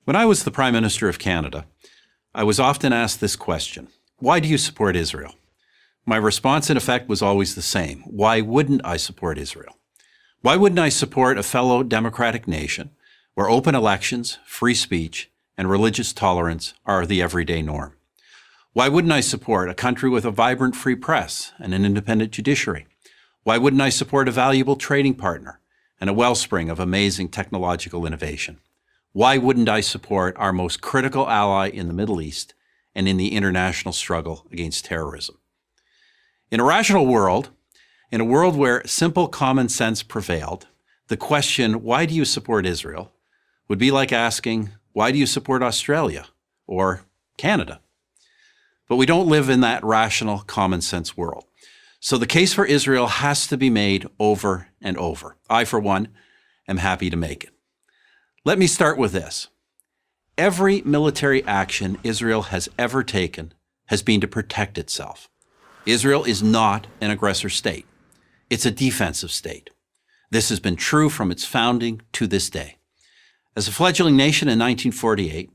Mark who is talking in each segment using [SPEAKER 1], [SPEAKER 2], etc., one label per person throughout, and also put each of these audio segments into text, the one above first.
[SPEAKER 1] When I was the Prime Minister of Canada, I was often asked this question: why do you support Israel? My response, in effect, was always the same. Why wouldn't I support Israel? Why wouldn't I support a fellow democratic nation where open elections, free speech, and religious tolerance are the everyday norm? Why wouldn't I support a country with a vibrant free press and an independent judiciary? Why wouldn't I support a valuable trading partner and a wellspring of amazing technological innovation? Why wouldn't I support our most critical ally in the Middle East and in the international struggle against terrorism? In a rational world, in a world where simple common sense prevailed, the question, why do you support Israel, would be like asking, why do you support Australia or Canada? But we don't live in that rational common sense world. So the case for Israel has to be made over and over. I, for one, am happy to make it. Let me start with this. Every military action Israel has ever taken has been to protect itself. Israel is not an aggressor state. It's a defensive state. This has been true from its founding to this day. As a fledgling nation in 1948,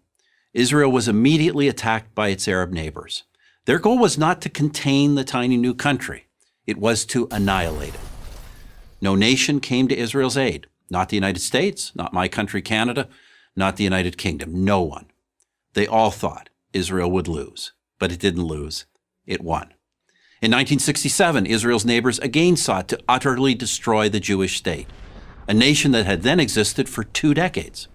[SPEAKER 1] Israel was immediately attacked by its Arab neighbors. Their goal was not to contain the tiny new country. It was to annihilate it. No nation came to Israel's aid. Not the United States, not my country, Canada, not the United Kingdom, no one. They all thought Israel would lose, but it didn't lose, it won. In 1967, Israel's neighbors again sought to utterly destroy the Jewish state, a nation that had then existed for 2 decades.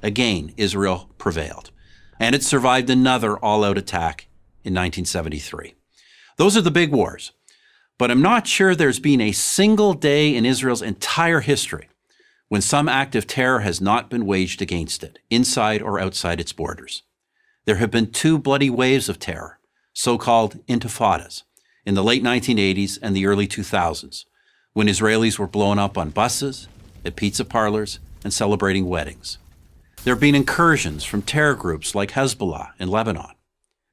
[SPEAKER 1] Again, Israel prevailed, and it survived another all-out attack in 1973. Those are the big wars, but I'm not sure there's been a single day in Israel's entire history when some act of terror has not been waged against it, inside or outside its borders. There have been 2 bloody waves of terror, so-called intifadas, in the late 1980s and the early 2000s, when Israelis were blown up on buses, at pizza parlors, and celebrating weddings. There have been incursions from terror groups like HEZBOLLAH in Lebanon.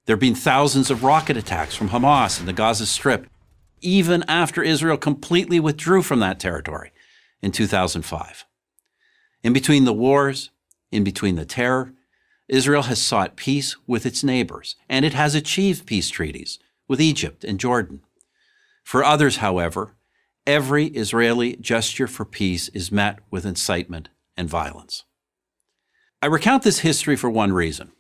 [SPEAKER 1] There have been thousands of rocket attacks from Hamas in the Gaza Strip, even after Israel completely withdrew from that territory in 2005. In between the wars, in between the terror, Israel has sought peace with its neighbors, and it has achieved peace treaties with Egypt and Jordan. For others, however, every Israeli gesture for peace is met with incitement and violence. I recount this history for one reason.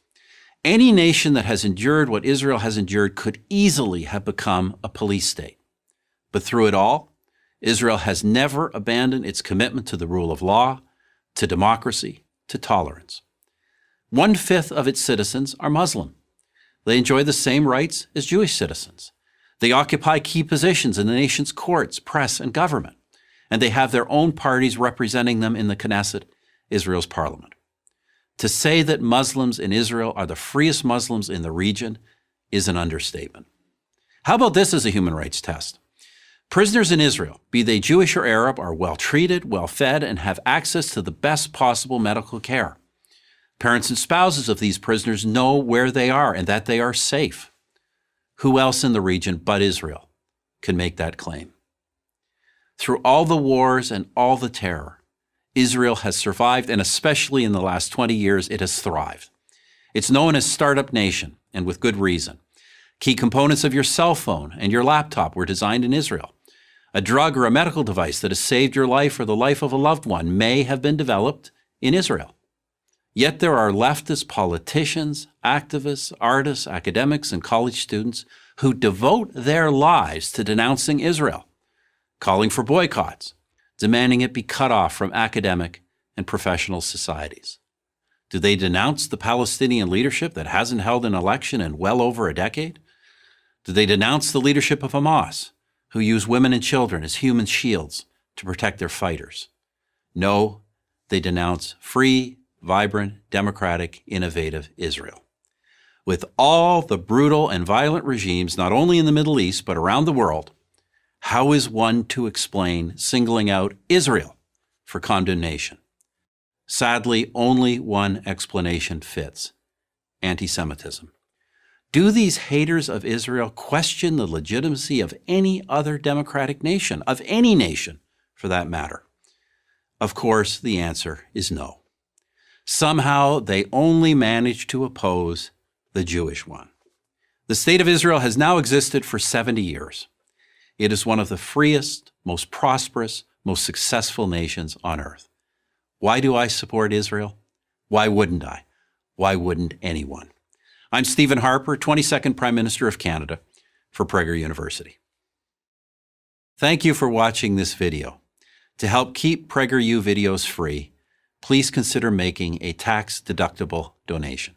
[SPEAKER 1] Any nation that has endured what Israel has endured could easily have become a police state. But through it all, Israel has never abandoned its commitment to the rule of law, to democracy, to tolerance. 1/5 of its citizens are Muslim. They enjoy the same rights as Jewish citizens. They occupy key positions in the nation's courts, press, and government, and they have their own parties representing them in the Knesset, Israel's parliament. To say that Muslims in Israel are the freest Muslims in the region is an understatement. How about this as a human rights test? Prisoners in Israel, be they Jewish or Arab, are well treated, well fed, and have access to the best possible medical care. Parents and spouses of these prisoners know where they are and that they are safe. Who else in the region but Israel can make that claim? Through all the wars and all the terror, Israel has survived, and especially in the last 20 years, it has thrived. It's known as Startup Nation, and with good reason. Key components of your cell phone and your laptop were designed in Israel. A drug or a medical device that has saved your life or the life of a loved one may have been developed in Israel. Yet there are leftist politicians, activists, artists, academics, and college students who devote their lives to denouncing Israel, calling for boycotts, demanding it be cut off from academic and professional societies. Do they denounce the Palestinian leadership that hasn't held an election in well over a decade? Do they denounce the leadership of Hamas, who use women and children as human shields to protect their fighters? No, they denounce free, vibrant, democratic, innovative Israel. With all the brutal and violent regimes, not only in the Middle East, but around the world, how is one to explain singling out Israel for condemnation? Sadly, only one explanation fits: anti-Semitism. Do these haters of Israel question the legitimacy of any other democratic nation, of any nation for that matter? Of course, the answer is no. Somehow they only manage to oppose the Jewish one. The State of Israel has now existed for 70 years. It is one of the freest, most prosperous, most successful nations on earth. Why do I support Israel? Why wouldn't I? Why wouldn't anyone? I'm Stephen Harper, 22nd Prime Minister of Canada for Prager University. Thank you for watching this video. To help keep PragerU videos free, please consider making a tax-deductible donation.